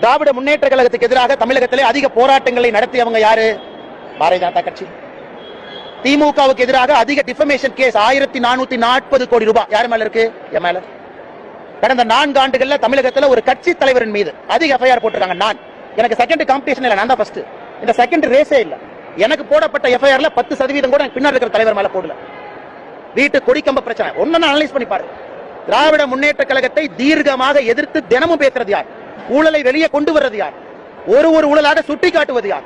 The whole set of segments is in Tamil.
திராவிட முன்னேற்ற கழகத்துக்கு எதிராக தமிழகத்திலே அதிக போராட்டங்களை நடத்தியவங்க யாரு? பாரதிய ஜனதா கட்சி. திமுகவுக்கு எதிராக அதிக டிஃபமேஷன் கேஸ் 1440 கோடி ரூபாய் யார் மேல இருக்கு? என் மேல. கடந்த 4 ஆண்டுகள்ல தமிழகத்தில் ஒரு கட்சி தலைவரின் மீது அதிக எஃப்ஐஆர் போட்டிருக்காங்க. நான் எனக்கு செகண்ட் காம்படிஷன் இல்ல, நான் தான் ஃபர்ஸ்ட். இந்த செகண்ட் ரேஸே இல்ல. எனக்கு போடப்பட்ட எஃப்ஐஆர்ல 10% கூட பின்னாடி இருக்கிற தலைவர் மேல போடல. வீட்டு கொடிக்கம்ப பிரச்சனை ஒன்னு அனலைஸ் பண்ணி பாருங்க. திராவிட முன்னேற்ற கழகத்தை தீர்க்கமாக எதிர்த்து தினமும் பேசுறது யார்? ஊழலை வெளியே கொண்டு வர்றது யார்? ஒரு ஊழலாக சுட்டி காட்டுவது யார்?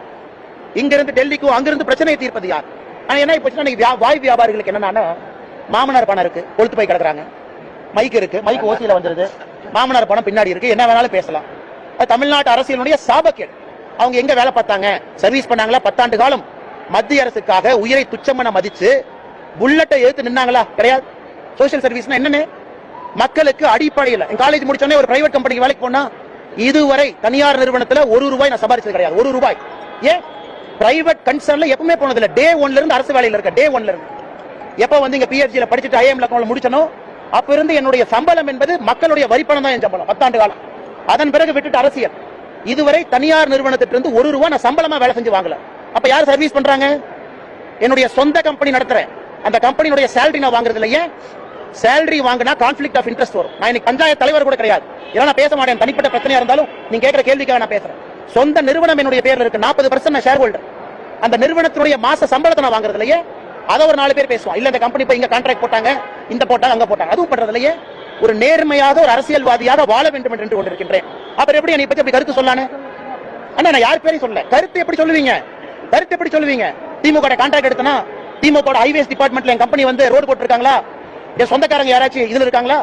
இங்கிருந்து டெல்லிக்கும் அங்கிருந்து பிரச்சனையை தீர்ப்பது யார்? ஆனா என்ன பிரச்சனை? வாய் வியாபாரிகளுக்கு என்னன்னா, மாமனார் பணம் இருக்கு, கொளுத்து போய் கிடக்குறாங்க. மைக் இருக்கு, மைக் ஓசியில வந்துருது. மாமனார் பணம் பின்னாடி இருக்கு, என்ன வேணாலும் பேசலாம். தமிழ்நாட்டு அரசியலுடைய சாபக்கேடு. அவங்க எங்க வேலை பார்த்தாங்க? சர்வீஸ் பண்ணாங்களா? 10 ஆண்டு காலம் மத்திய அரசுக்காக உயிரை துச்சமன மதிச்சு புல்லட்டை எடுத்து நின்னாங்களா? கிடையாது. சோசியல் சர்வீஸ்னா என்னன்னு மக்களுக்கு அடிப்படையில். காலேஜ் முடிச்சோடனே ஒரு பிரைவேட் கம்பெனிக்கு வேலைக்கு போனா இதுவரை தனியார் நிறுவனத்துல 1 ரூபாய் நான் சம்பாதிச்சது கிடையாது. 1 ரூபாய். ஏன்? பிரைவேட் கன்சர்ன்ல எப்பவுமே போனதில்லை. டே 1ல இருந்து அரசு வேலையில் இருக்க. டே 1ல இருந்து எப்ப வந்து இங்க பிஹெச்டில படிச்சுட்டு ஐஎம்ல முடிச்சனோ அப்ப இருந்து என்னுடைய சம்பளம் என்பது மக்களுடைய வரிப்பணம் தான். என் சம்பளம் 10 ஆண்டு காலம். அதன் பிறகு விட்டுட்டு அரசியல். இதுவரை தனியார் நிறுவனத்திலிருந்து 1 ரூபாய் நான் சம்பளமா வேலை செஞ்சு வாங்கல. அப்ப யார் சர்வீஸ் பண்றாங்க? என்னுடைய சொந்த கம்பெனி நடத்துறேன். அந்த கம்பெனியுடைய சேலரி நான் வாங்குறது இல்லையே. சேலரி வாங்கினா கான்ஃபிளிக்ட் ஆஃப் இன்ட்ரெஸ்ட் வரும். நான் இன்னைக்கு பஞ்சாயத்து தலைவர் கூட கிடையாது. இதெல்லாம் நான் பேச மாட்டேன். தனிப்பட்ட பிரச்சனையா இருந்தாலும் நீங்க கேட்கிற கேள்விக்காக நான் பேசுறேன். சொந்த நிறுவனம் என்னுடைய பேர்ல இருக்கு. 40% நான் ஷேர் ஹோல்டர். அந்த நிறுவனத்துடைய மாச சம்பளத்தை நான் வாங்குறது இல்லையே. அதை ஒரு 4 பேர் பேசுவோம். இல்ல இந்த கம்பெனி போய் இங்க கான்ட்ராக்ட் போட்டாங்க, இந்த போட்டாங்க, அங்க போட்டாங்க. அதுவும் பண்றது இல்லையே. ஒரு நேர்மையாக ஒரு அரசியல்வாதியாக வாழ வேண்டும் என்று கொண்டிருக்கின்றேன். அப்புறம் எப்படி என்னை பத்தி கருத்து சொல்லானே? அண்ணா நான் யார் பேரையும் சொல்லல. கருத்து எப்படி சொல்லுவீங்க? கருத்து எப்படி சொல்லுவீங்க? திமுக கான்ட்ராக்ட் எடுத்தனா திமுக ஹைவேஸ் டிபார்ட்மெண்ட்ல என் கம்பெனி வந்து ரோடு போட்டுருக்காங்களா? என் சொந்தக்காரங்க யாராச்சும் இதுல இருக்காங்களா?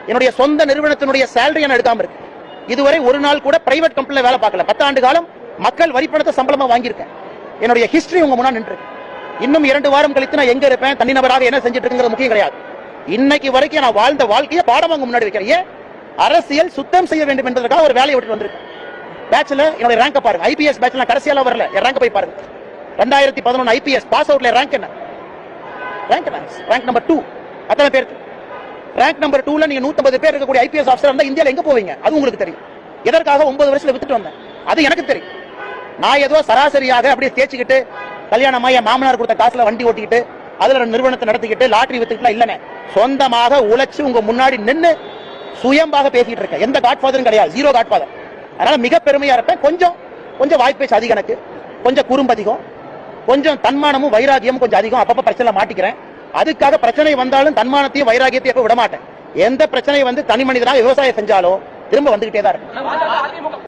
என்னுடைய சொந்த நிறுவனத்தினுடைய சேலரி நான் எடுக்காம இருக்கு. இதுவரை ஒரு நாள் கூட பிரைவேட் கம்பெனில வேலை பார்க்கல. 10 ஆண்டு காலம் மக்கள் வரிப்பணத்தை சம்பளமா வாங்கியிருக்கேன். என்னுடைய ஹிஸ்டரி உங்க முன்னாடி நின்று. இன்னும் 2 வாரம் கழித்து நான் எங்க இருப்பேன், தனிநபராக என்ன செஞ்சுட்டு இருக்குங்கிறது முக்கியம் கிடையாது. இன்னைக்கு வரைக்கும் நான் வாழ்ந்த வாழ்க்கையை பாடமாக முன்னாடி வைக்கிறேன். அரசியல் சுத்தம் செய்ய வேண்டும் என்பதற்காக ஒரு வேலையை விட்டு வந்திருக்கேன். பேட்ச்ல என்னோட ரேங்க பாருங்க. ஐபிஎஸ் பேட்ச்ல கடைசியால வரல. என் ரேங்க போய் பாருங்க. 2011 ஐபிஎஸ் பாஸ் அவுட்ல ரேங்க் என்ன? Rank number 2. அத்தனை பேருக்கு ரேங்க் நம்பர் 2ல நீங்க 150 பேர் இருக்கக்கூடிய ஐபிஎஸ் ஆஃபீஸர் இருந்தா இந்தியால எங்க போவீங்க? அது உங்களுக்கு தெரியும். எதற்காக 9 வருஷத்துல வித்துட்டு வந்தேன் அது எனக்கு தெரியும். நான் ஏதோ சராசரியாக அப்படியே தேய்ச்சிக்கிட்டு கல்யாணமா என் மாமனார் கொடுத்த காசுல வண்டி ஓட்டிக்கிட்டு அதுல நிறுவனத்தை நடத்திக்கிட்டு லாட்டரி வித்துக்கிட்டு இல்லனே, சொந்தமாக உழைச்சு உங்க முன்னாடி நின்னு சுயம்பாக பேசிட்டு இருக்கேன். எந்த காட்ஃபாதரும் கிடையாது. 0 காட்ஃபாதர். அதனால மிக பெருமையா இருப்பேன். கொஞ்சம் வாய்ப்பேச்சு அதிகம், எனக்கு கொஞ்சம் குறும்பு அதிகம், கொஞ்சம் தன்மானமும் வைராகியமும் கொஞ்சம் அதிகம். அப்பப்ப பிரச்சனை மாட்டிக்கிறேன். அதுக்காக பிரச்சனை வந்தாலும் தன்மானத்தையும் வைராகியத்தையும் விட மாட்டேன். எந்த பிரச்சனை வந்து தனி மனிதனாக விவசாயம் செஞ்சாலும் திரும்ப வந்துகிட்டே தான் இருக்கு.